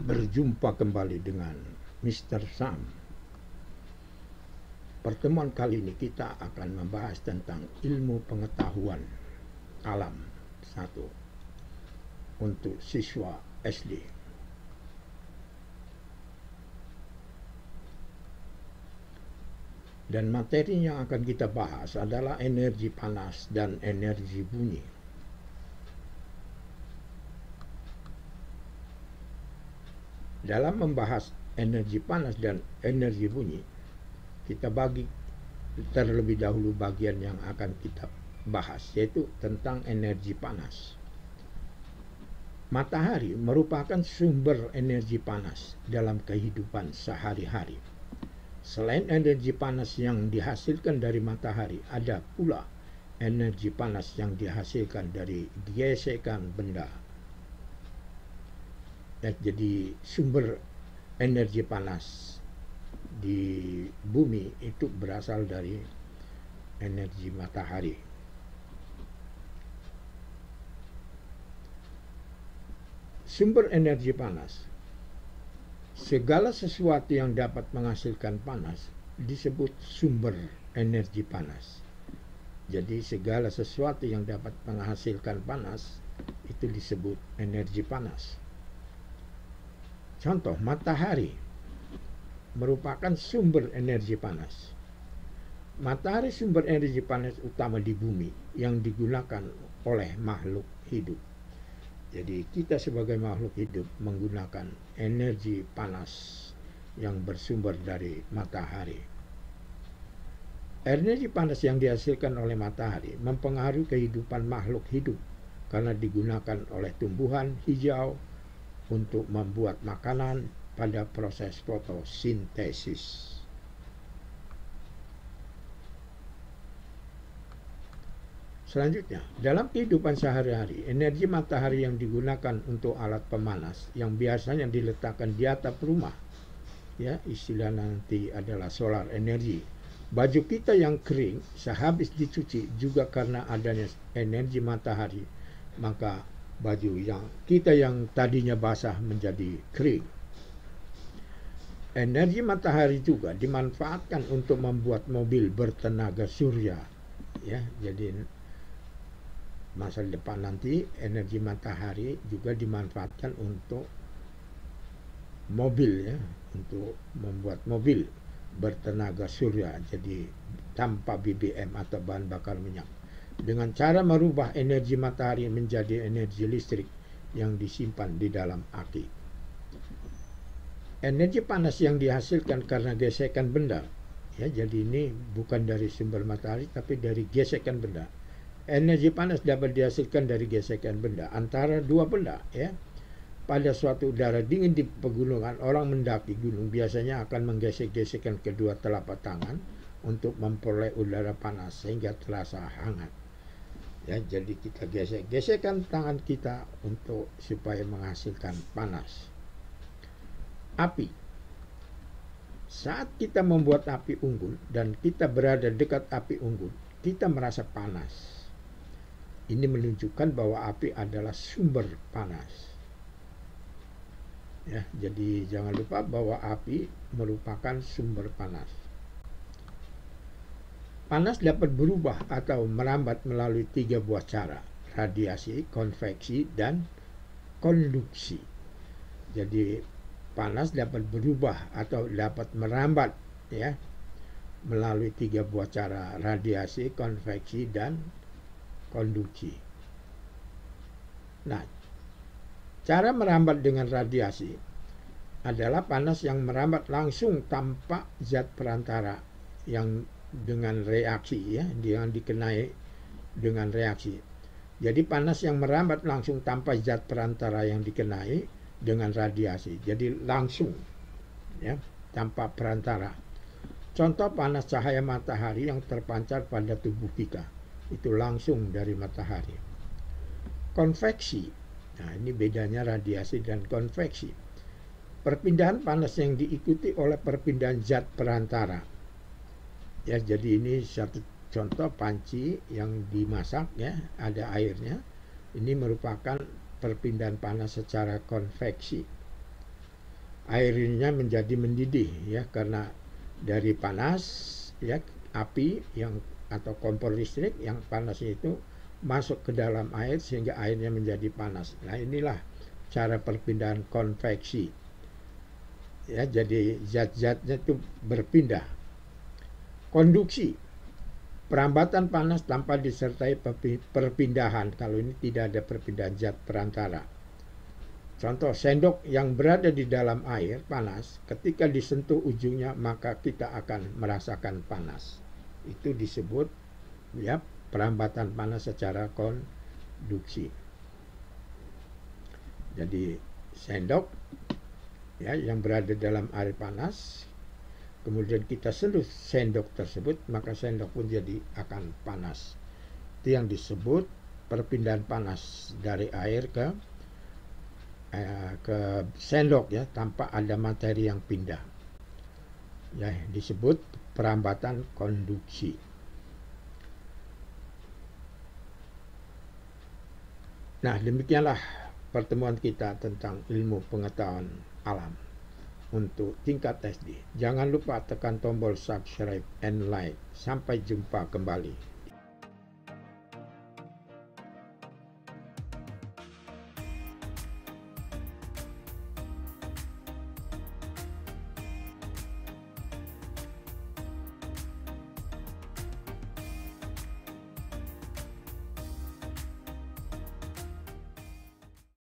Berjumpa kembali dengan Mr. Sam. Pertemuan kali ini kita akan membahas tentang ilmu pengetahuan alam 1 untuk siswa SD. Dan materi yang akan kita bahas adalah energi panas dan energi bunyi. Dalam membahas energi panas dan energi bunyi, kita bagi terlebih dahulu bagian yang akan kita bahas, yaitu tentang energi panas. Matahari merupakan sumber energi panas dalam kehidupan sehari-hari. Selain energi panas yang dihasilkan dari matahari, ada pula energi panas yang dihasilkan dari gesekan benda. Jadi sumber energi panas di bumi itu berasal dari energi matahari. Sumber energi panas. Segala sesuatu yang dapat menghasilkan panas disebut sumber energi panas. Jadi segala sesuatu yang dapat menghasilkan panas itu disebut energi panas. Contoh, matahari merupakan sumber energi panas. Matahari sumber energi panas utama di bumi yang digunakan oleh makhluk hidup. Jadi kita sebagai makhluk hidup menggunakan energi panas yang bersumber dari matahari. Energi panas yang dihasilkan oleh matahari mempengaruhi kehidupan makhluk hidup karena digunakan oleh tumbuhan hijau untuk membuat makanan pada proses fotosintesis. Selanjutnya, dalam kehidupan sehari-hari, energi matahari yang digunakan untuk alat pemanas yang biasanya diletakkan di atap rumah, ya, istilah nanti adalah solar energy. Baju kita yang kering sehabis dicuci juga karena adanya energi matahari, maka baju kita yang tadinya basah menjadi kering. Energi matahari juga dimanfaatkan untuk membuat mobil bertenaga surya, ya. Jadi masa depan nanti energi matahari juga dimanfaatkan untuk mobil, ya, untuk membuat mobil bertenaga surya, jadi tanpa BBM atau bahan bakar minyak, dengan cara merubah energi matahari menjadi energi listrik yang disimpan di dalam aki. Energi panas yang dihasilkan karena gesekan benda, ya, jadi ini bukan dari sumber matahari tapi dari gesekan benda. Energi panas dapat dihasilkan dari gesekan benda antara dua benda, ya. Pada suatu udara dingin di pegunungan, orang mendaki gunung biasanya akan menggesek-gesekkan kedua telapak tangan untuk memperoleh udara panas sehingga terasa hangat. Ya, jadi kita gesek-gesekkan tangan kita untuk supaya menghasilkan panas. Api. Saat kita membuat api unggun dan kita berada dekat api unggun, kita merasa panas. Ini menunjukkan bahwa api adalah sumber panas. Ya, jadi jangan lupa bahwa api merupakan sumber panas. Panas dapat berubah atau merambat melalui 3 buah cara: radiasi, konveksi, dan konduksi. Jadi panas dapat berubah atau dapat merambat, ya, melalui 3 buah cara: radiasi, konveksi, dan konduksi. Nah, cara merambat dengan radiasi adalah panas yang merambat langsung tanpa zat perantara yang dengan reaksi, ya, yang dikenai dengan reaksi. Jadi panas yang merambat langsung tanpa zat perantara yang dikenai dengan radiasi. Jadi langsung, ya, tanpa perantara. Contoh panas cahaya matahari yang terpancar pada tubuh kita, itu langsung dari matahari. Konveksi. Nah, ini bedanya radiasi dan konveksi. Perpindahan panas yang diikuti oleh perpindahan zat perantara. Ya, jadi ini satu contoh panci yang dimasak, ya, ada airnya. Ini merupakan perpindahan panas secara konveksi. airnya menjadi mendidih ya, karena dari panas ya, api yang atau kompor listrik yang panas itu masuk ke dalam air sehingga airnya menjadi panas. Nah, inilah cara perpindahan konveksi ya, jadi zat-zatnya itu berpindah. Konduksi, perambatan panas tanpa disertai perpindahan. Kalau ini tidak ada perpindahan zat perantara. Contoh, sendok yang berada di dalam air panas, ketika disentuh ujungnya maka kita akan merasakan panas. Itu disebut ya perambatan panas secara konduksi. Jadi sendok ya yang berada dalam air panas, kemudian kita sentuh sendok tersebut, maka sendok pun jadi akan panas. Itu yang disebut perpindahan panas dari air ke sendok ya, tanpa ada materi yang pindah. Ya, disebut perambatan konduksi. Nah, demikianlah pertemuan kita tentang ilmu pengetahuan alam untuk tingkat SD. Jangan lupa tekan tombol subscribe and like. Sampai jumpa kembali.